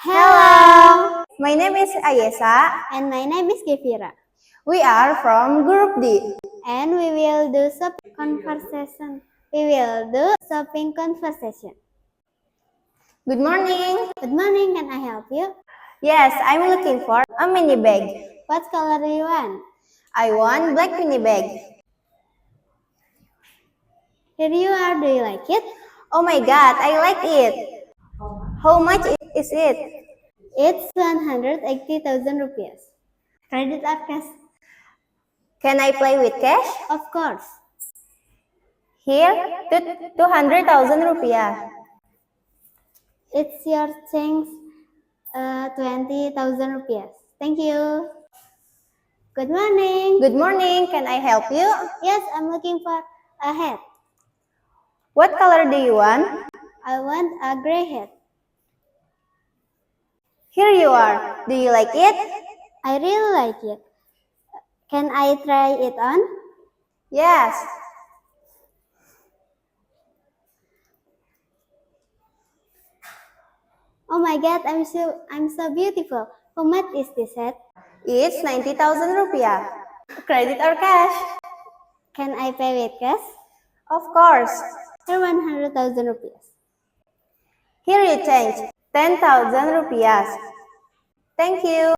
Hello! My name is Ayesa. And my name is Kefira. We are from Group D. And we will do shopping conversation. Good morning. Good morning, can I help you? Yes, I'm looking for a mini bag. What color do you want? I want black mini bag. Here you are, do you like it? Oh my god, I like it. How much is it? It's 180,000 rupees. Credit or cash? Can I play with cash? Of course. Here, 200,000 rupiah. It's your change, 20,000 rupees. Thank you. Good morning. Good morning, can I help you? Yes, I'm looking for a hat. What color do you want? I want a gray hat. Here you are. Do you like it? I really like it. Can I try it on? Yes. Oh my god, I'm so beautiful. How much is this hat? It's 90,000 rupiah. Credit or cash? Can I pay with cash? Of course. Here 100,000 rupees. Here you change 10,000 rupiah. Thank you.